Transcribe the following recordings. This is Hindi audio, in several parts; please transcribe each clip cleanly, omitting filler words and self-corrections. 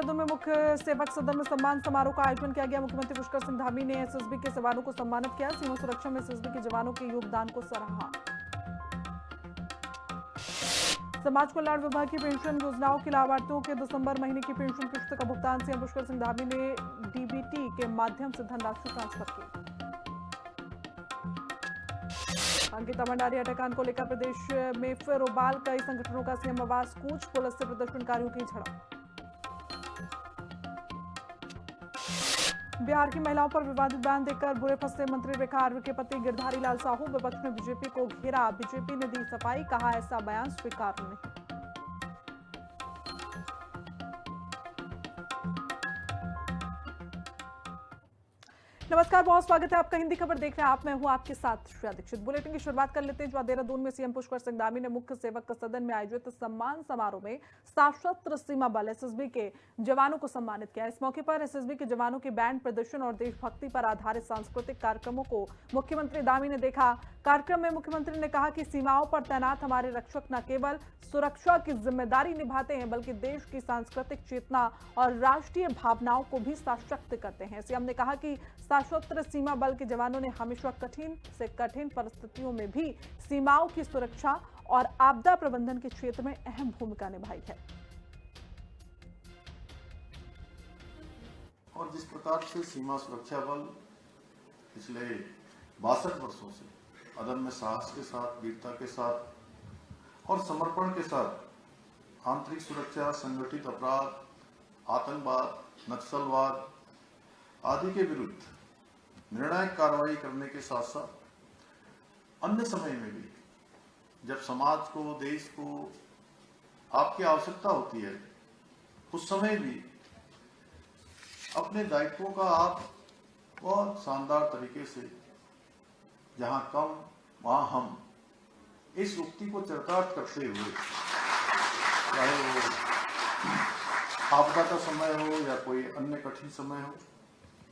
देहरादून में मुख्य सेवक सदन में सम्मान समारोह का आयोजन किया गया। मुख्यमंत्री पुष्कर सिंह धामी ने एसएसबी के जवानों को सम्मानित किया। सीमा सुरक्षा में एसएसबी के जवानों के योगदान को सराहा। समाज कल्याण विभाग की पेंशन योजनाओं के लाभार्थियों के दिसंबर महीने की पेंशन किस्त का भुगतान सीएम पुष्कर सिंह धामी ने डीबीटी के माध्यम से धनराशि ट्रांसफर की। अंकिता भंडारी हत्याकांड को लेकर प्रदेश में फिर उबाल, कई संगठनों का सीएम आवास कूच, पुलिस से प्रदर्शनकारियों की झड़प। बिहार की महिलाओं पर विवादित बयान देकर बुरे फंसे मंत्री रेखा आर्य के पति गिरधारी लाल साहू। विपक्ष ने बीजेपी को घेरा, बीजेपी ने दी सफाई, कहा ऐसा बयान स्वीकार्य नहीं। नमस्कार, बहुत स्वागत है आपका हिंदी खबर देख रहे हैं आप। मैं हूं आपके साथ श्रेया दीक्षित। बुलेटिन की शुरुआत कर लेते हैं। जो देहरादून में सीएम पुष्कर सिंह धामी ने मुख्य सेवक सदन में आयोजित सम्मान समारोह में सशस्त्र सीमा बल एसएसबी के जवानों को सम्मानित किया। इस मौके पर एसएसबी के जवानों के बैंड प्रदर्शन और देशभक्ति पर आधारित सांस्कृतिक कार्यक्रमों को मुख्यमंत्री धामी ने देखा। कार्यक्रम में मुख्यमंत्री ने कहा कि सीमाओं पर तैनात हमारे रक्षक न केवल सुरक्षा की जिम्मेदारी निभाते हैं, बल्कि देश की सांस्कृतिक चेतना और राष्ट्रीय भावनाओं को भी सशक्त करते हैं। सीएम ने कहा कि सशस्त्र सीमा बल के जवानों ने हमेशा कठिन से कठिन परिस्थितियों में भी सीमाओं की सुरक्षा और आपदा प्रबंधन के क्षेत्र में अहम भूमिका निभाई है। और जिस प्रकार से सीमा सुरक्षा बल पिछले 62 वर्षों से अदम्य साहस के साथ, वीरता के साथ और समर्पण के साथ आंतरिक सुरक्षा, संगठित अपराध, आतंकवाद, नक्सलवाद आदि के विरुद्ध निर्णायक कार्रवाई करने के साथ साथ अन्य समय में भी जब समाज को, देश को आपकी आवश्यकता होती है, उस समय भी अपने दायित्वों का आप बहुत शानदार तरीके से, जहां कम वहां हम, इस उक्ति को चरितार्थ करते हुए, चाहे वो आपदा का समय हो या कोई अन्य कठिन समय हो,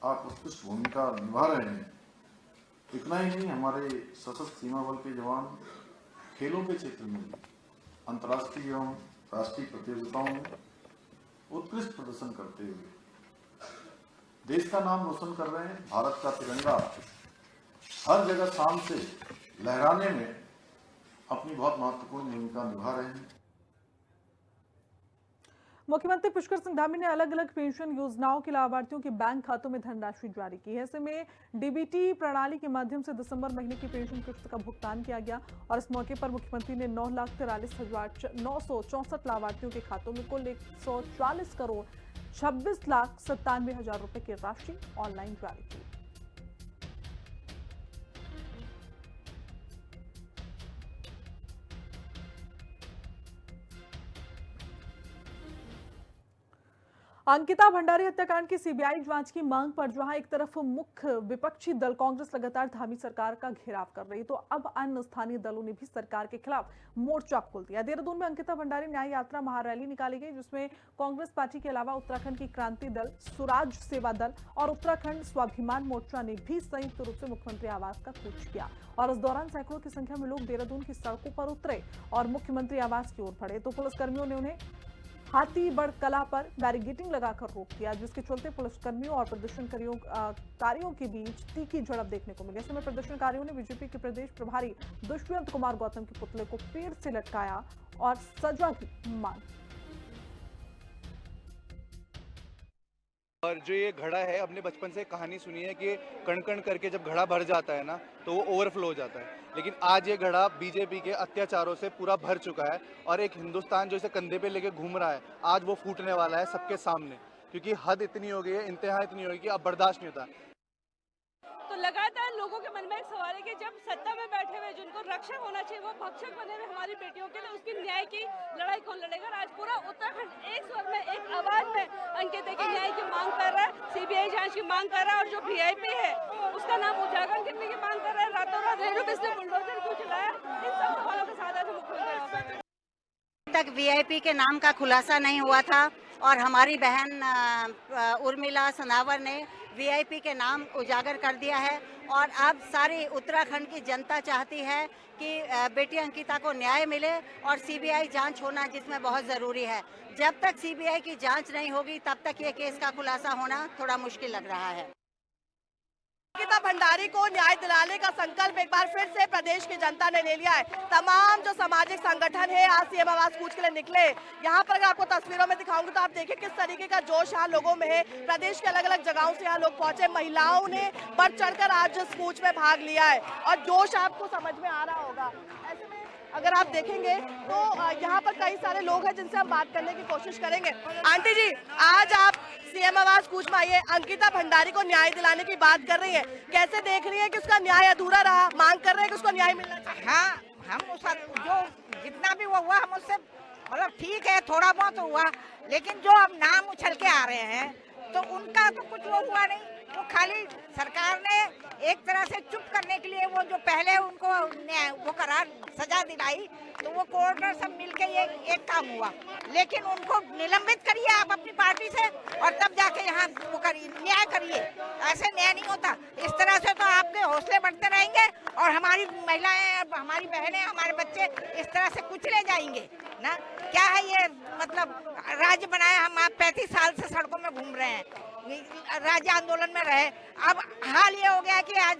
आप उत्कृष्ट भूमिका निभा रहे हैं। इतना ही नहीं, हमारे सशस्त्र सीमा बल के जवान खेलों के क्षेत्र में भी अंतर्राष्ट्रीय एवं राष्ट्रीय प्रतियोगिताओं में उत्कृष्ट प्रदर्शन करते हुए देश का नाम रोशन कर रहे हैं। भारत का तिरंगा हर जगह शान से लहराने में अपनी बहुत महत्वपूर्ण भूमिका निभा रहे हैं। मुख्यमंत्री पुष्कर सिंह धामी ने अलग अलग पेंशन योजनाओं के लाभार्थियों के बैंक खातों में धनराशि जारी की है। ऐसे में डीबीटी प्रणाली के माध्यम से दिसंबर महीने की पेंशन किस्त का भुगतान किया गया और इस मौके पर मुख्यमंत्री ने 9,43,964 लाभार्थियों के खातों में कुल 140 करोड़ 26,97,000 रुपए की राशि ऑनलाइन जारी की। अंकिता भंडारी हत्याकांड की सीबीआई जांच की मांग पर जहां एक तरफ मुख्य विपक्षी दल कांग्रेस लगातार धामी सरकार का घेराव कर रही, तो अब अन्य स्थानीय दलों ने भी सरकार के खिलाफ मोर्चा खोल दिया। देहरादून में अंकिता भंडारी न्याय यात्रा महारैली निकाली गई, जिसमें कांग्रेस पार्टी के अलावा उत्तराखंड की क्रांति दल, स्वराज सेवा दल और उत्तराखंड स्वाभिमान मोर्चा ने भी संयुक्त रूप से मुख्यमंत्री आवास का कूच किया और इस दौरान सैकड़ों की संख्या में लोग देहरादून की सड़कों पर उतरे और मुख्यमंत्री आवास की ओर बढ़े, तो पुलिसकर्मियों ने उन्हें हाथीबड़ कला पर बैरिकेडिंग लगाकर रोक दिया, जिसके चलते पुलिसकर्मियों और प्रदर्शनकारियों के बीच तीखी झड़प देखने को मिली। ऐसे में प्रदर्शनकारियों ने बीजेपी के प्रदेश प्रभारी दुष्यंत कुमार गौतम के पुतले को पेड़ से लटकाया और सजा की मांग। और जो ये घड़ा है, अपने बचपन से कहानी सुनी है कि कण कण करके जब घड़ा भर जाता है ना, तो वो ओवरफ्लो हो जाता है। लेकिन आज ये घड़ा बीजेपी के अत्याचारों से पूरा भर चुका है और एक हिंदुस्तान जो इसे कंधे पे लेके घूम रहा है, आज वो फूटने वाला है सबके सामने, क्योंकि हद इतनी हो गई है, इंतहा इतनी हो गई कि अब बर्दाश्त नहीं होता। तो लगातार लोगों के मन में एक सवाल है कि जब सत्ता में बैठे हुए जिनको रक्षक होना चाहिए वो भक्षक बने हुए हमारी बेटियों के लिए, उसकी न्याय की लड़ाई कौन लड़ेगा। आज पूरा उत्तराखंड एक स्वर में, एक आवाज में अंकिता के न्याय की मांग कर रहा है, सीबीआई जांच की मांग कर रहा है और जो वीआईपी है उसका नाम उजागर करने की मांग कर रहा है। रातों रात रेणु बिजली बुलडोजर क्यों चलाया, इन सब सवालों के साथ आज मुख्यमंत्री तक वीआईपी के नाम का खुलासा नहीं हुआ था और हमारी बहन उर्मिला सनावर ने वीआईपी के नाम उजागर कर दिया है। और अब सारी उत्तराखंड की जनता चाहती है कि बेटी अंकिता को न्याय मिले और सीबीआई जांच होना जिसमें बहुत ज़रूरी है। जब तक सीबीआई की जांच नहीं होगी तब तक ये केस का खुलासा होना थोड़ा मुश्किल लग रहा है। अंकिता भंडारी को न्याय दिलाने का संकल्प एक बार फिर से प्रदेश की जनता ने ले लिया है। तमाम जो सामाजिक संगठन है आज सीएम आवास कूच के लिए निकले। यहाँ पर अगर आपको तस्वीरों में दिखाऊंगी तो आप देखिए किस तरीके का जोश यहाँ लोगों में है। प्रदेश के अलग अलग जगहों से यहाँ लोग पहुंचे। महिलाओं ने बढ़ चढ़कर आज इस कूच में भाग लिया है और जोश आपको समझ में आ रहा होगा। ऐसे में अगर आप देखेंगे तो यहाँ पर कई सारे लोग हैं जिनसे हम बात करने की कोशिश करेंगे। आंटी जी, आज आप सीएम आवास कूच में आइए, अंकिता भंडारी को न्याय दिलाने की बात कर रही है, कैसे देख रही है कि उसका न्याय अधूरा रहा? मांग कर रहे हैं कि उसको न्याय मिलना चाहिए। हाँ, हम उसका जो जितना भी वो हुआ हम उससे मतलब ठीक है, थोड़ा बहुत हुआ, लेकिन जो अब नाम उछल के आ रहे हैं तो उनका तो कुछ वो हुआ नहीं। वो खाली सरकार ने एक तरह से चुप करने के लिए वो जो पहले उनको वो करार सजा दिलाई तो वो कोर्ट और सब मिलके ये एक काम हुआ, लेकिन उनको निलंबित करिए आप अपनी पार्टी से और तब जाके यहाँ वो करिए, न्याय करिए। ऐसे न्याय नहीं होता। इस तरह से तो आपके हौसले बढ़ते रहेंगे और हमारी महिलाएं, हमारी बहनें, हमारे बच्चे इस तरह से कुचले जाएंगे ना। क्या है ये मतलब राज्य बनाया, हम आप 35 साल से सड़कों में घूम रहे हैं, राज्य आंदोलन में रहे, अब हाल ये हो गया कि आज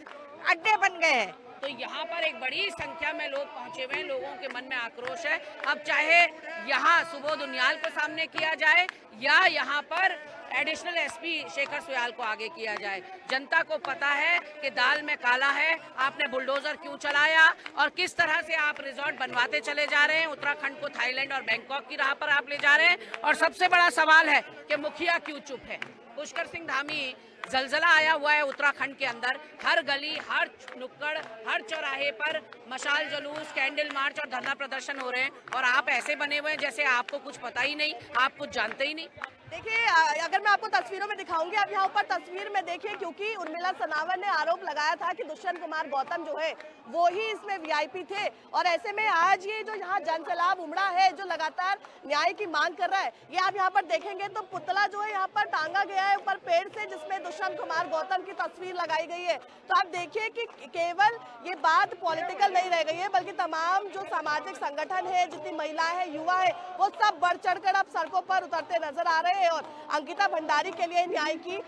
अड्डे बन गए हैं। तो यहाँ पर एक बड़ी संख्या में लोग पहुंचे हुए हैं, लोगों के मन में आक्रोश है। अब चाहे यहाँ सुबोध उनियाल को सामने किया जाए या यहाँ पर एडिशनल एसपी शेखर सुयाल को आगे किया जाए, जनता को पता है कि दाल में काला है। आपने बुलडोजर क्यों चलाया और किस तरह से आप रिजॉर्ट बनवाते चले जा रहे हैं, उत्तराखंड को थाईलैंड और बैंकॉक की राह पर आप ले जा रहे हैं। और सबसे बड़ा सवाल है कि मुखिया क्यों चुप है। पुष्कर सिंह धामी, जलजला आया हुआ है उत्तराखंड के अंदर, हर गली, हर नुक्कड़, हर चौराहे पर मशाल जुलूस, कैंडल मार्च और धरना प्रदर्शन हो रहे हैं और आप ऐसे बने हुए हैं जैसे आपको कुछ पता ही नहीं, आप कुछ जानते ही नहीं। देखिए, अगर मैं आपको तस्वीरों में दिखाऊंगी, आप यहाँ ऊपर तस्वीर में देखिए, क्योंकि उर्मिला सनावर ने आरोप लगाया था कि दुष्यंत कुमार गौतम जो है वो ही इसमें वीआईपी थे और ऐसे में आज ये जो यहाँ जनसैलाब उमड़ा है, जो लगातार न्याय की मांग कर रहा है, ये आप यहाँ पर देखेंगे तो पुतला जो है यहाँ पर टांगा गया है ऊपर पेड़ से, जिसमें दुष्यंत कुमार गौतम की तस्वीर लगाई गई है। तो आप देखिए कि केवल ये बात पॉलिटिकल नहीं रह गई है, बल्कि तमाम जो सामाजिक संगठन है, जितनी महिलाएं हैं, युवा है, वो सब बढ़ चढ़कर अब सड़कों पर उतरते नजर आ रहे हैं और अंकिता भंडारी के लिए न्याय की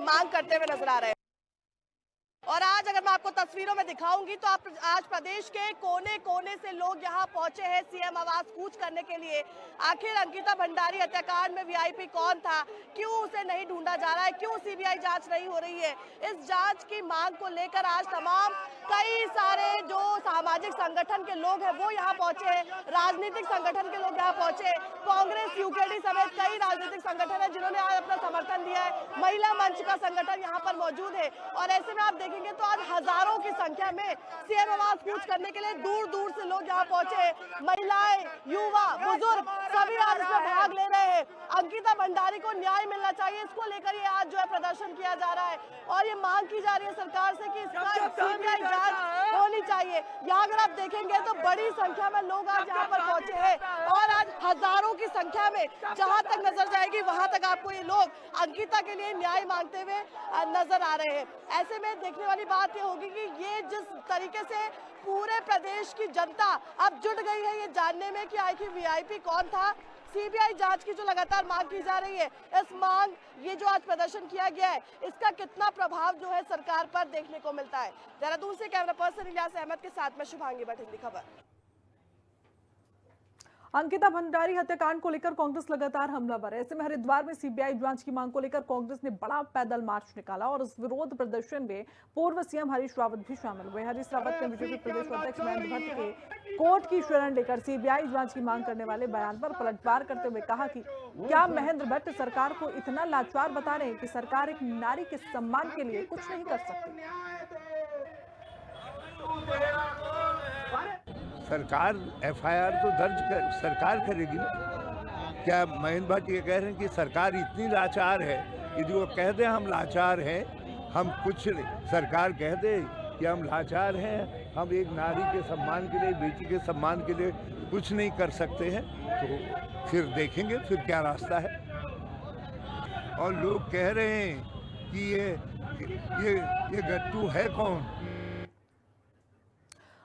मांग करते हुए नजर आ रहे हैं। और आज अगर मैं आपको तस्वीरों में दिखाऊंगी तो आप आज प्रदेश के कोने कोने से लोग यहाँ पहुंचे हैं सीएम आवास कूच करने के लिए। आखिर अंकिता भंडारी हत्याकांड में वीआईपी कौन था, क्यों उसे नहीं ढूंढा जा रहा है, क्यों सीबीआई जांच नहीं हो रही है, इस जांच की मांग को लेकर आज तमाम कई सारे जो सामाजिक संगठन के लोग हैं वो यहाँ पहुंचे हैं, राजनीतिक संगठन के लोग यहाँ पहुंचे, कांग्रेस, यूकेडी समेत कई राजनीतिक संगठन है जिन्होंने आज अपना समर्थन दिया है, महिला मंच का संगठन यहाँ पर मौजूद है। और ऐसे में आप देखेंगे तो आज हजारों की संख्या में सीएम आवास कूच करने के लिए दूर दूर से लोग यहाँ पहुंचे, महिलाएं, युवा, बुजुर्ग सभी आज इसमें भाग ले रहे हैं। अंकिता भंडारी को न्याय मिलना चाहिए, इसको लेकर ये आज जो है प्रदर्शन किया जा रहा है और ये मांग की जा रही है सरकार से कि इसका सीबीआई जांच होनी चाहिए। यहाँ अगर आप देखेंगे तो बड़ी संख्या में लोग आज यहाँ पर पहुंचे हैं और आज हजारों की संख्या में जहां तक नजर जाएगी वहां तक आपको ये लोग अंकिता के लिए न्याय मांगते हुए नजर आ रहे हैं। ऐसे में देखने वाली बात ये होगी कि ये जिस तरीके से पूरे प्रदेश की जनता अब जुट गई है ये जानने में कि आखिर वीआईपी कौन था, सीबीआई जांच की जो लगातार मांग की जा रही है, इस मांग ये जो आज प्रदर्शन किया गया है इसका कितना प्रभाव जो है सरकार पर देखने को मिलता है। देहरादून से कैमरा पर्सन इलियास अहमद के साथ में शुभांगी भटिंडी, खबर। अंकिता भंडारी हत्याकांड को लेकर कांग्रेस लगातार हमलावर है। ऐसे में हरिद्वार में सीबीआई जांच की मांग को लेकर कांग्रेस ने बड़ा पैदल मार्च निकाला और इस विरोध प्रदर्शन में पूर्व सीएम हरीश रावत भी शामिल हुए। हरीश रावत ने बीजेपी प्रदेश अध्यक्ष महेंद्र भट्ट के कोर्ट की शरण लेकर सीबीआई जांच की मांग करने वाले बयान पर पलटवार करते हुए कहा कि क्या महेंद्र भट्ट सरकार को इतना लाचार बता रहे हैं कि सरकार एक नारी के सम्मान के लिए कुछ नहीं कर सकती। सरकार एफआईआर तो सरकार करेगी ना। क्या महेंद्र भट्ट ये कह रहे हैं कि सरकार इतनी लाचार है, यदि वो कह दे हम लाचार हैं, हम कुछ सरकार कह दे कि हम लाचार हैं, हम एक नारी के सम्मान के लिए, बेटी के सम्मान के लिए कुछ नहीं कर सकते हैं, तो फिर देखेंगे फिर क्या रास्ता है। और लोग कह रहे हैं कि ये गट्टू है कौन।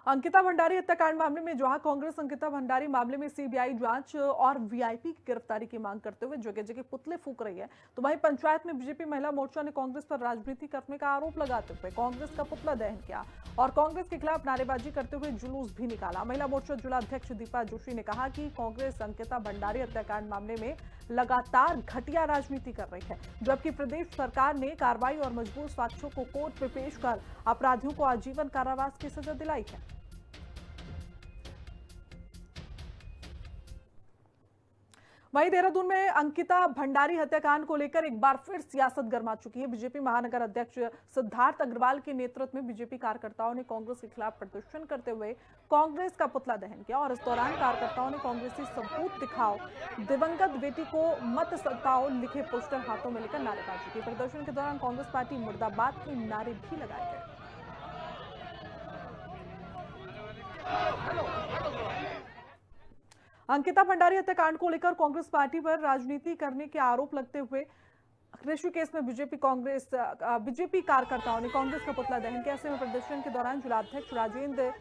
अंकिता भंडारी हत्याकांड मामले में जहां कांग्रेस अंकिता भंडारी मामले में सीबीआई जांच और वीआईपी की गिरफ्तारी की मांग करते हुए जगह जगह पुतले फूंक रही है, तो वहीं पंचायत में बीजेपी महिला मोर्चा ने कांग्रेस पर राजनीति करने का आरोप लगाते हुए कांग्रेस का पुतला दहन किया और कांग्रेस के खिलाफ नारेबाजी करते हुए जुलूस भी निकाला। महिला मोर्चा जिला अध्यक्ष दीपा जोशी ने कहा कि कांग्रेस अंकिता भंडारी हत्याकांड मामले में लगातार घटिया राजनीति कर रही है, जबकि प्रदेश सरकार ने कार्रवाई और मजबूत साक्ष्यों को कोर्ट में पेश कर अपराधियों को आजीवन कारावास की सजा दिलाई है। वहीं देहरादून में अंकिता भंडारी हत्याकांड को लेकर एक बार फिर सियासत गर्मा चुकी है। बीजेपी महानगर अध्यक्ष सिद्धार्थ अग्रवाल के नेतृत्व में बीजेपी कार्यकर्ताओं ने कांग्रेस के खिलाफ प्रदर्शन करते हुए कांग्रेस का पुतला दहन किया और इस दौरान कार्यकर्ताओं ने कांग्रेसी सबूत दिखाओ, दिवंगत बेटी को मत सताओ लिखे पोस्टर हाथों में लेकर नारेबाजी की। प्रदर्शन के दौरान कांग्रेस पार्टी मुर्दाबाद के नारे भी लगाए गए। अंकिता भंडारी हत्याकांड को लेकर कांग्रेस पार्टी पर राजनीति करने के आरोप लगते हुए ऋषिकेश में बीजेपी कार्यकर्ताओं ने कांग्रेस का पुतला दहन किया। ऐसे में प्रदर्शन के दौरान जिलाध्यक्ष राजेंद्र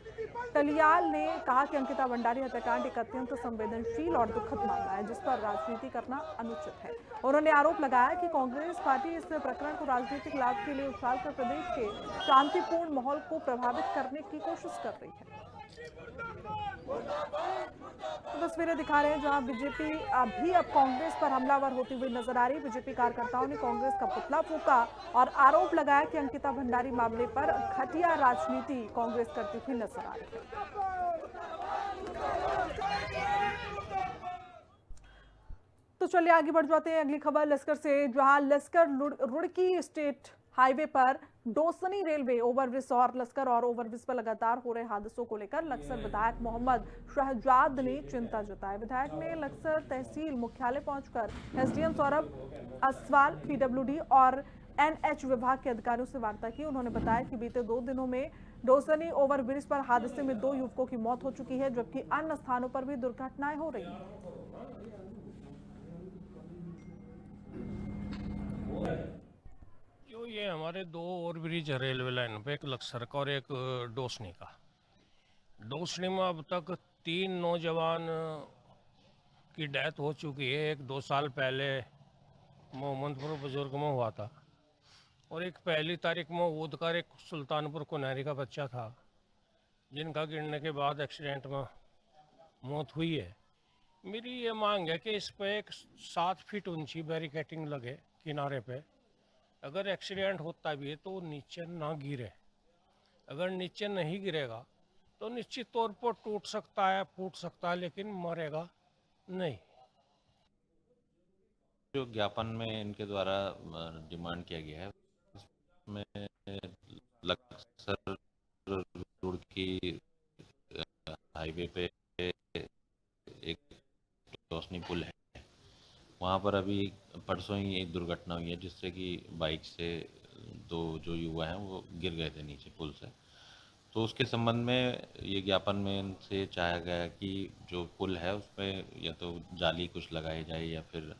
टलियाल ने कहा कि अंकिता भंडारी हत्याकांड एक अत्यंत संवेदनशील और दुखद मामला है जिस पर राजनीति करना अनुचित है। उन्होंने आरोप लगाया कि कांग्रेस पार्टी इस प्रकरण को राजनीतिक लाभ के लिए उछालकर प्रदेश के शांतिपूर्ण माहौल को प्रभावित करने की कोशिश कर रही है। तस्वीरें दिखा रहे हैं जहां बीजेपी अभी अब कांग्रेस पर हमलावर होती हुई नजर आ रही। बीजेपी कार्यकर्ताओं ने कांग्रेस का पुतला फूंका और आरोप लगाया कि अंकिता भंडारी मामले पर घटिया राजनीति कांग्रेस करती हुई नजर आ रही है। तो चलिए आगे बढ़ जाते हैं। अगली खबर लश्कर से, जहां लश्कर रुड़की स्टेट हाईवे पर डोसनी रेलवे ओवरब्रिज और लश्कर और ओवरब्रिज पर लगातार हो रहे हादसों को लेकर लक्सर विधायक मोहम्मद शहजाद ने चिंता जताई। विधायक ने लक्सर तहसील मुख्यालय पहुंचकर एसडीएम सौरभ असवाल, पीडब्ल्यूडी और एनएच विभाग के अधिकारियों से वार्ता की। उन्होंने बताया कि बीते 2 दिनों में डोसनी ओवरब्रिज पर हादसे में 2 युवकों की मौत हो चुकी है, जबकि अन्य स्थानों पर भी दुर्घटनाएं हो रही हैं। ये हमारे 2 ओवरब्रिज रेलवे लाइन पे, एक लक्सर का और एक डोसनी का। डोसनी में अब तक 3 नौजवान की डेथ हो चुकी है। एक 2 साल पहले मोहम्मदपुर बुजुर्ग में हुआ था और एक 1 तारीख में ऊदकर एक सुल्तानपुर कुनहरी का बच्चा था जिनका गिरने के बाद एक्सीडेंट में मौत हुई है। मेरी ये मांग है कि इस पर एक 7 फीट ऊंची बैरिकेटिंग लगे किनारे पे। अगर एक्सीडेंट होता भी है तो नीचे ना गिरे। अगर नीचे नहीं गिरेगा तो निश्चित तौर पर टूट सकता है, फूट सकता है, लेकिन मरेगा नहीं। जो ज्ञापन में इनके द्वारा डिमांड किया गया है उसमें लक्सर रुड़की हाईवे पे एक रोशनी पुल है, वहाँ पर अभी परसों ही एक दुर्घटना हुई है जिससे कि बाइक से 2 जो युवा हैं वो गिर गए थे नीचे पुल से। तो उसके संबंध में ये ज्ञापन में इनसे चाहा गया कि जो पुल है उसमें या तो जाली कुछ लगाई जाए या फिर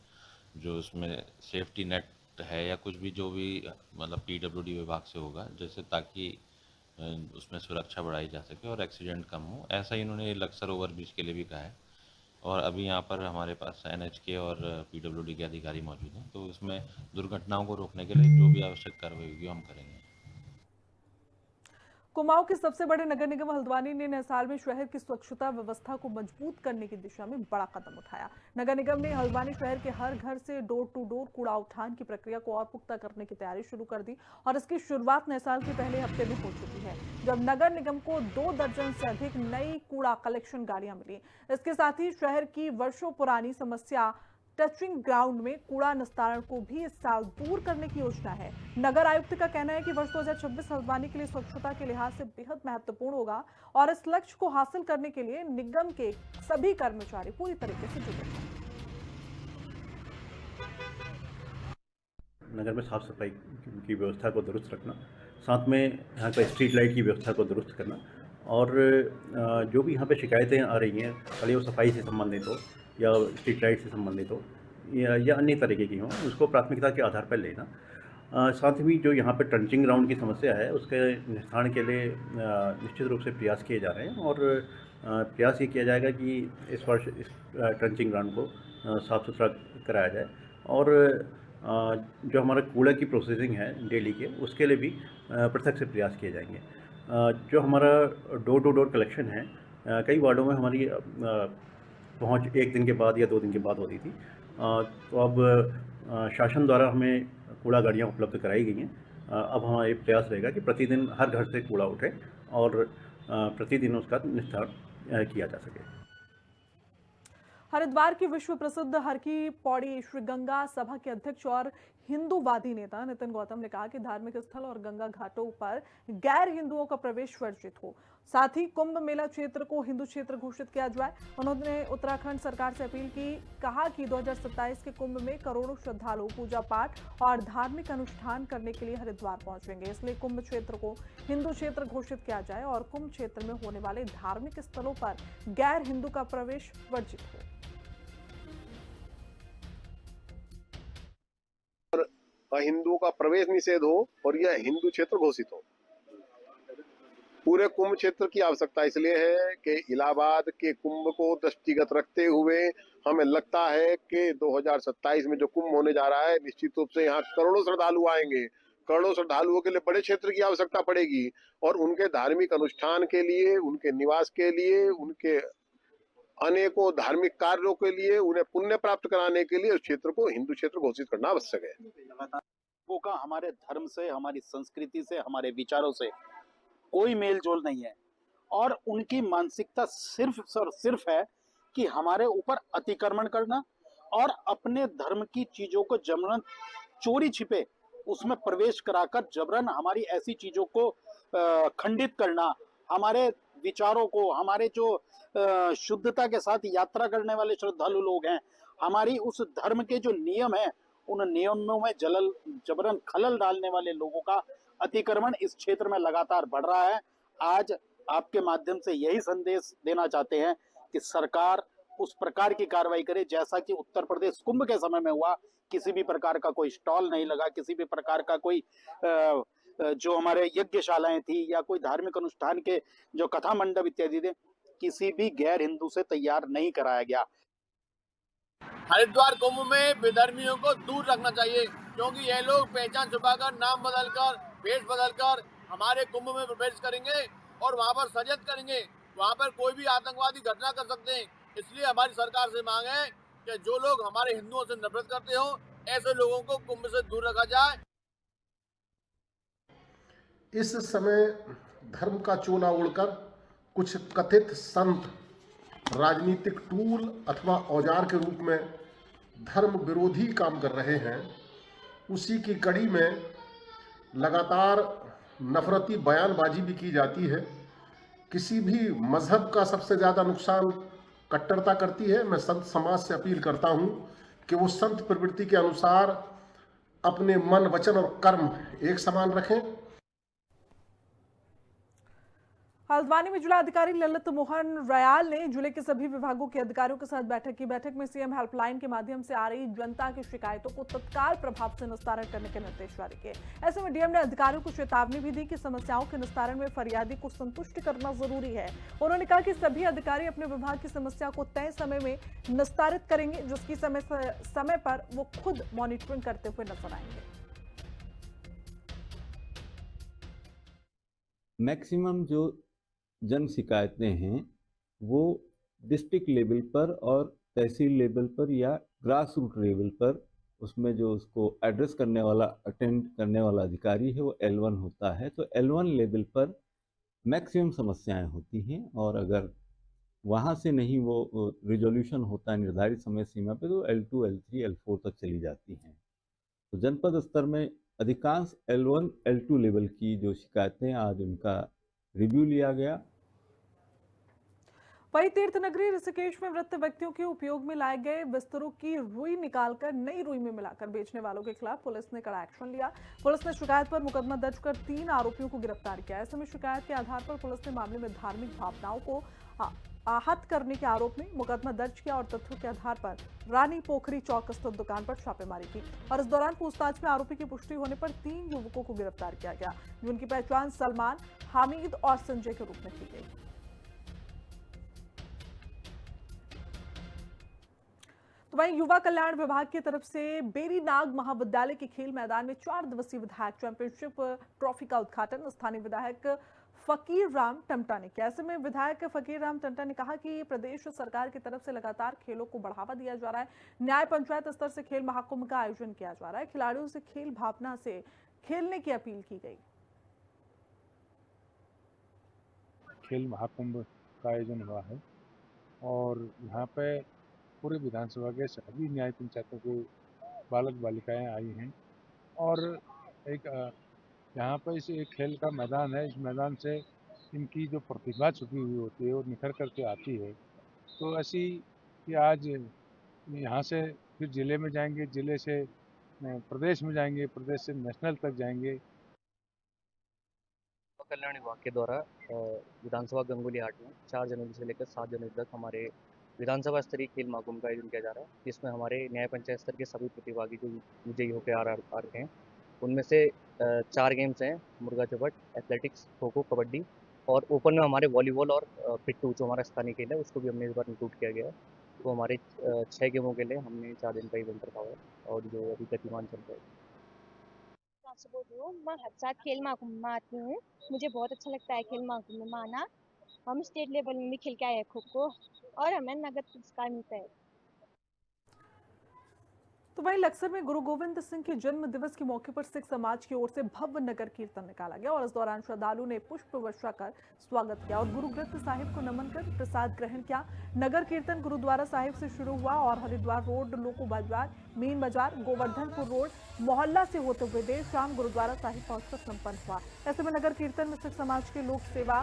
जो उसमें सेफ्टी नेट है या कुछ भी जो भी मतलब पीडब्ल्यूडी विभाग से होगा, जैसे ताकि उसमें सुरक्षा बढ़ाई जा सके और एक्सीडेंट कम हो। ऐसा ही इन्होंने लक्सर ओवरब्रिज के लिए भी कहा है। और अभी यहाँ पर हमारे पास एनएचके और पीडब्ल्यूडी के अधिकारी मौजूद हैं, तो इसमें दुर्घटनाओं को रोकने के लिए जो भी आवश्यक कार्रवाई होगी हम करेंगे। कुमाऊं के सबसे बड़े नगर निगम हल्द्वानी ने नए साल में शहर की स्वच्छता व्यवस्था को मजबूत करने की दिशा में बड़ा कदम उठाया। नगर निगम ने हल्द्वानी शहर के हर घर से डोर टू डोर कूड़ा उठान की प्रक्रिया को और पुख्ता करने की तैयारी शुरू कर दी और इसकी शुरुआत नए साल के पहले हफ्ते में हो चुकी है, जब नगर निगम को 2 दर्जन से अधिक नई कूड़ा कलेक्शन गाड़ियां मिली। इसके साथ ही शहर की वर्षों पुरानी समस्या टचिंग ग्राउंड में कूड़ा निस्तारण को भी इस साल दूर करने की योजना है। नगर आयुक्त का कहना है कि वर्ष 2026 हल्द्वानी के लिए स्वच्छता के लिहाज से बेहद महत्वपूर्ण होगा और इस लक्ष्य को हासिल करने के लिए निगम के सभी कर्मचारी पूरी तरीके से जुटे हैं। नगर में साफ सफाई की व्यवस्था को दुरुस्त रखना, साथ में यहाँ पर स्ट्रीट लाइट की व्यवस्था को दुरुस्त करना और जो भी यहाँ पे शिकायतें आ रही हैं, भले वो सफाई से संबंधित हो या स्ट्रीट लाइट से संबंधित हो, या अन्य तरीके की हों, उसको प्राथमिकता के आधार पर लेना। साथ ही जो यहाँ पर ट्रंचिंग ग्राउंड की समस्या है उसके निस्तारण के लिए निश्चित रूप से प्रयास किए जा रहे हैं और प्रयास ये किया जाएगा कि इस वर्ष इस ट्रंचिंग ग्राउंड को साफ़ सुथरा कराया जाए और जो हमारा कूड़ा की प्रोसेसिंग है डेली के, उसके लिए भी पृथक से प्रयास किए जाएंगे। जो हमारा डोर टू डोर कलेक्शन है, कई वार्डों में हमारी पहुंच 1 दिन के बाद या 2 दिन के बाद होती थी, तो अब शासन द्वारा हमें कूड़ा गाड़ियाँ उपलब्ध कराई गई हैं। अब हमारा ये प्रयास रहेगा कि प्रतिदिन हर घर से कूड़ा उठे और प्रतिदिन उसका निस्तारण किया जा सके। हरिद्वार की विश्व प्रसिद्ध हर की पौड़ी श्री गंगा सभा के अध्यक्ष और हिंदूवादी नेता नितिन गौतम ने कहा कि धार्मिक स्थल और गंगा घाटों पर गैर हिंदुओं का प्रवेश वर्जित हो। साथ ही कुंभ मेला क्षेत्र को हिंदू क्षेत्र घोषित किया जाए। उन्होंने उत्तराखंड सरकार से अपील की, कहा कि 2027 के कुंभ में करोड़ों श्रद्धालु पूजा पाठ और धार्मिक अनुष्ठान करने के लिए हरिद्वार पहुंचेंगे, इसलिए कुंभ क्षेत्र को हिंदू क्षेत्र घोषित किया जाए और कुंभ क्षेत्र में होने वाले धार्मिक स्थलों पर गैर हिंदू का प्रवेश वर्जित हो। हिंदुओं का प्रवेश निषेध हो और यह हिंदू क्षेत्र घोषित हो। पूरे कुंभ क्षेत्र की आवश्यकता इसलिए है कि इलाहाबाद के कुंभ को दृष्टिगत रखते हुए हमें लगता है कि 2027 में जो कुंभ होने जा रहा है, निश्चित रूप से यहाँ करोड़ों श्रद्धालु आएंगे। करोड़ों श्रद्धालुओं के लिए बड़े क्षेत्र की आवश्यकता पड़ेगी और उनके धार्मिक अनुष्ठान के लिए, उनके निवास के लिए, उनके अनेकों धार्मिक कार्यों के लिए, उन्हें पुण्य प्राप्त कराने के लिए उस क्षेत्र को हिंदू क्षेत्र घोषित करना आवश्यक है। लोगों का हमारे धर्म से, हमारी संस्कृति से, हमारे विचारों से कोई मेल जोल नहीं है और उनकी मानसिकता सिर्फ और सिर्फ है कि हमारे ऊपर अतिक्रमण करना और अपने धर्म की चीजों को जबरन चोरी छिपे उसमें प्रवेश कराकर जबरन हमारी ऐसी चीजों को खंडित करना, हमारे विचारों को, हमारे जो शुद्धता के साथ यात्रा करने वाले श्रद्धालु लोग हैं, हमारी उस धर्म के जो नियम है उन नियमों में जबरन खलल डालने वाले लोगों का अतिक्रमण इस क्षेत्र में लगातार बढ़ रहा है। आज आपके माध्यम से यही संदेश देना चाहते हैं कि सरकार उस प्रकार की कार्रवाई करे जैसा कि उत्तर प्रदेश कुंभ के समय में हुआ। किसी भी प्रकार का कोई स्टॉल नहीं लगा, किसी भी प्रकार का कोई जो हमारे यज्ञशालाएं थी या कोई धार्मिक अनुष्ठान के जो कथा मंडप इत्यादि थे, किसी भी गैर हिंदू से तैयार नहीं कराया गया। हरिद्वार कुंभ में विधर्मियों को दूर रखना चाहिए, क्योंकि ये लोग पहचान छुपाकर, नाम बदलकर, वेश बदलकर हमारे कुंभ में प्रवेश करेंगे और वहां पर सजत करेंगे। वहां पर कोई भी आतंकवादी घटना कर सकते हैं। इसलिए हमारी सरकार से मांग है कि जो लोग हमारे हिंदुओं से नफरत करते हो, ऐसे लोगों को कुंभ से दूर रखा जाए। इस समय धर्म का चोला ओढ़कर कुछ कथित संत राजनीतिक टूल अथवा औजार के रूप में धर्म विरोधी काम कर रहे हैं। उसी की कड़ी में लगातार नफरती बयानबाजी भी की जाती है। किसी भी मजहब का सबसे ज़्यादा नुकसान कट्टरता करती है। मैं संत समाज से अपील करता हूं कि वो संत प्रवृत्ति के अनुसार अपने मन, वचन और कर्म एक समान रखें। हल्द्वानी में जिलाधिकारी ललित मोहन रयाल ने जिले के सभी विभागों के अधिकारियों के साथ बैठक की। बैठक में सीएम हेल्पलाइन के माध्यम से आ रही जनता की शिकायतों को तत्काल प्रभाव से निस्तारण करने के निर्देश जारी किए। ऐसे में डीएम ने अधिकारियों को चेतावनी भी दी कि समस्याओं के निस्तारण में फरियादी को संतुष्ट करना जरूरी है। उन्होंने कहा कि सभी अधिकारी अपने विभाग की समस्या को तय समय में निस्तारित करेंगे, जिसकी समय पर वो खुद मॉनिटरिंग करते हुए नजर आएंगे। मैक्सिमम जो जन शिकायतें हैं वो डिस्ट्रिक्ट लेवल पर और तहसील लेवल पर या ग्रास रूट लेवल पर, उसमें जो उसको एड्रेस करने वाला, अटेंड करने वाला अधिकारी है वो L1 होता है। तो L1 लेवल पर मैक्सिमम समस्याएं होती हैं और अगर वहाँ से नहीं वो रिजोल्यूशन होता है निर्धारित समय सीमा पे, तो L2, L3, L4 तक चली जाती हैं। तो जनपद स्तर में अधिकांश L1, L2 लेवल की जो शिकायतें, आज उनका रिव्यू लिया गया। वहीं तीर्थ नगरी ऋषिकेश में मृत व्यक्तियों के उपयोग में लाए गए बिस्तरों की रुई निकालकर नई रुई में मिलाकर बेचने वालों के खिलाफ पुलिस ने कड़ा एक्शन लिया। पुलिस ने शिकायत पर मुकदमा दर्ज कर 3 आरोपियों को गिरफ्तार किया। ऐसे में शिकायत के आधार पर पुलिस ने मामले में धार्मिक भावनाओं को आहत करने के आरोप में मुकदमा दर्ज किया और तथ्यों के आधार पर रानी पोखरी चौक स्थित दुकान पर छापेमारी की और इस दौरान पूछताछ में आरोपी की पुष्टि होने पर 3 युवकों को गिरफ्तार किया गया, जिनकी पहचान सलमान, हामिद और संजय के रूप में की गई। तो वहीं युवा कल्याण विभाग की तरफ से बेरीनाग महाविद्यालय के खेल मैदान में 4 दिवसीय विधायक चैंपियनशिप ट्रॉफी का उद्घाटन स्थानीय विधायक फकीर राम टमटा ने किया। ऐसे में विधायक फकीर राम टमटा ने कहा कि प्रदेश सरकार की तरफ से लगातार खेलों को बढ़ावा दिया जा रहा है। न्याय पंचायत स्तर से खेल महाकुंभ का आयोजन किया जा रहा है। खिलाड़ियों से खेल भावना से खेलने की अपील की गई। खेल महाकुंभ का आयोजन हुआ है और यहाँ पे पूरे विधानसभा के सभी न्याय पंचायतों के बालक बालिकाएं आई हैं और एक यहाँ पर इस एक खेल का मैदान है। इस मैदान से इनकी जो प्रतिभा छुपी हुई होती है वो निखर करके आती है। तो ऐसी कि आज यहाँ से फिर जिले में जाएंगे, जिले से प्रदेश में जाएंगे, प्रदेश से नेशनल तक जाएंगे। कल्याण विभाग के द्वारा विधानसभा गंगोली हाट में 4 जनवरी से लेकर 7 जनवरी तक हमारे विधानसभा स्तरीय खेल महाकुंभ का आयोजन किया जा रहा है, जिसमें हमारे न्याय पंचायत स्तर के सभी प्रतिभागी जो विजयी होकर आ रहे हैं, उनमें से 4 गेम्स हैं, मुर्गा चपट, एथलेटिक्स, खो खो, कबड्डी और ओपन में हमारे वॉलीबॉल और पिट्टू जो हमारा स्थानीय खेल है उसको भी हमने इस बार इंक्लूड किया गया है। तो हमारे 6 गेमों के लिए हमने 4 दिन का इवेंट रखा हुआ है और जो अभी गतिमान चल रहा है। मैं हर साल खेल महाकुंभ में आती हूँ, मुझे बहुत अच्छा लगता है खेल महाकुंभ में आना। हम स्टेट लेवल में भी खेल के आए हैं खो खो और हमें नगद पुरस्कार मिलता है। तो वहीं लक्सर में गुरु गोविंद सिंह के जन्म दिवस के मौके पर सिख समाज की ओर से भव्य नगर कीर्तन निकाला गया और इस दौरान श्रद्धालु ने पुष्प वर्षा कर स्वागत किया और गुरु ग्रंथ साहिब को नमन कर प्रसाद ग्रहण किया। नगर कीर्तन गुरुद्वारा साहिब से शुरू हुआ और हरिद्वार रोड, लोको बाजार, मेन बाजार, गोवर्धनपुर रोड, मोहल्ला से होते हुए देर शाम गुरुद्वारा साहिब पहुंचकर संपन्न हुआ। ऐसे में नगर कीर्तन में सिख समाज के लोक सेवा,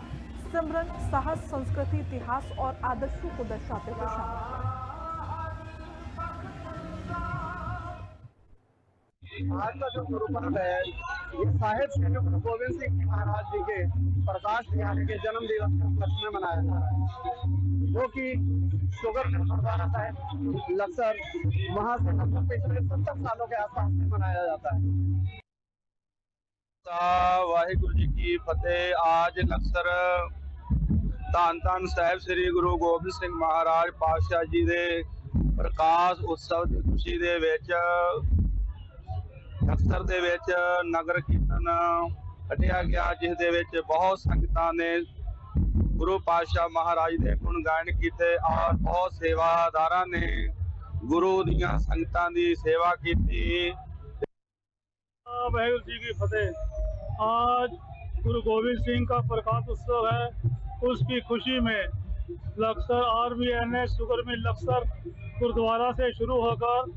सिमरन, साहस, संस्कृति, इतिहास और आदर्शों को दर्शाते हुए शामिल। आज का जो गुरु पर्व है ये साहिब श्री गुरु गोविंद सिंह महाराज जी के प्रकाश दिहाड़े के जन्म दिवस के उपलक्ष्य में मनाया जा रहा है, जो कि शुगर गुरुद्वारा साहिब लक्सर महासभा पिछले 70 सालों के आसपास में मनाया जाता है। वाहिगुरु जी की फतेह। आज लक्सर ਧੰਨ ਧੰਨ ਸਾਹਿਬ ਸ੍ਰੀ ਗੁਰੂ ਗੋਬਿੰਦ ਸਿੰਘ ਮਹਾਰਾਜ ਪਾਤਸ਼ਾਹ ਜੀ ਦੇ ਪ੍ਰਕਾਸ਼ ਉਤਸਵ ਦੀ ਖੁਸ਼ੀ ਦੇ ਵਿੱਚ ਲਕਸਰ ਦੇ ਵਿੱਚ ਨਗਰ ਕੀਰਤਨ ਕੱਢਿਆ ਗਿਆ, ਜਿਸ ਦੇ ਵਿੱਚ ਬਹੁਤ ਸੰਗਤਾਂ ਨੇ ਗੁਰੂ ਪਾਤਸ਼ਾਹ ਮਹਾਰਾਜ ਦੇ ਗੁਣ ਗਾਇਨ ਕੀਤੇ ਔਰ ਬਹੁਤ ਸੇਵਾਦਾਰਾਂ ਨੇ ਗੁਰੂ ਦੀਆਂ ਸੰਗਤਾਂ ਦੀ ਸੇਵਾ ਕੀਤੀ। वाहिगुरु जी की फतेह। आज गुरु गोविंद सिंह का प्रकाश उत्सव है, उसकी खुशी में Laksar RBNS sugar mill Laksar gurdwara से शुरू होकर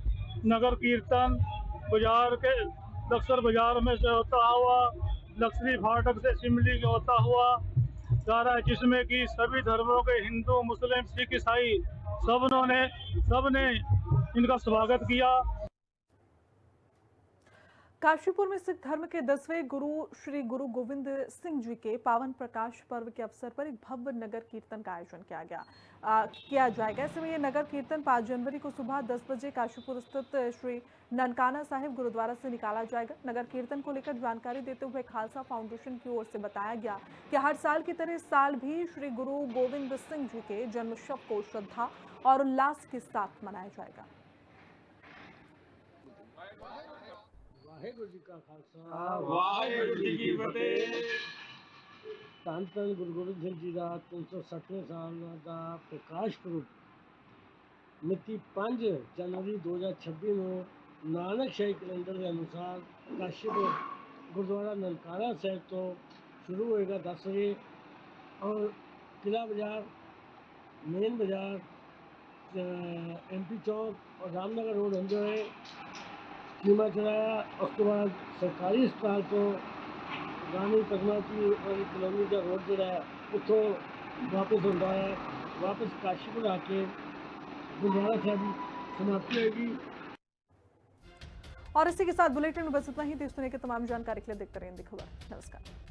नगर कीर्तन बाजार के लक्सर बाजार में से होता हुआ लक्सरी फाटक से शिमली होता हुआ जा रहा है, जिसमें कि सभी धर्मों के हिंदू, मुस्लिम, सिख, ईसाई सबने इनका स्वागत किया। काशीपुर में सिख धर्म के 10वें गुरु श्री गुरु गोविंद सिंह जी के पावन प्रकाश पर्व के अवसर पर एक भव्य नगर कीर्तन का आयोजन किया जाएगा। ऐसे में ये नगर कीर्तन 5 जनवरी को सुबह 10 बजे काशीपुर स्थित श्री ननकाना साहिब गुरुद्वारा से निकाला जाएगा। नगर कीर्तन को लेकर जानकारी देते हुए खालसा फाउंडेशन की ओर से बताया गया कि हर साल की तरह इस साल भी श्री गुरु गोविंद सिंह जी के जन्मोत्सव को श्रद्धा और उल्लास के साथ मनाया जाएगा। वाहिगुरु जी का खालसा, वाहिगुरु जी की फतेह। धन धन गुरु गोबिंद सिंह जी का 360वें साल का प्रकाश पुरब मिति 5 जनवरी 2026 ਨੂੰ ਨਾਨਕ ਸ਼ਾਹੀ ਕੈਲੰਡਰ ਦੇ ਅਨੁਸਾਰ ਕਾਸ਼ੀਪੁਰ ਗੁਰਦੁਆਰਾ ਨਨਕਾਣਾ ਸਾਹਿਬ ਤੋਂ शुरू होएगा 10 बजे और किला बाजार, मेन बाजार, MP चौक और रामनगर रोड होंगे हुए कीमा चलाया। उसके बाद सरकारी अस्पताल तो रानी पद्मावती और कॉलोनी का रोड जो है उतो वापस होता है, वापस काशीपुर आके गुरुद्वारा साहब समाप्ति होगी। और इसी के साथ बुलेटिन में बस इतना ही। देश दुनिया की तमाम जानकारी के लिए देखते रहिए खबर। नमस्कार।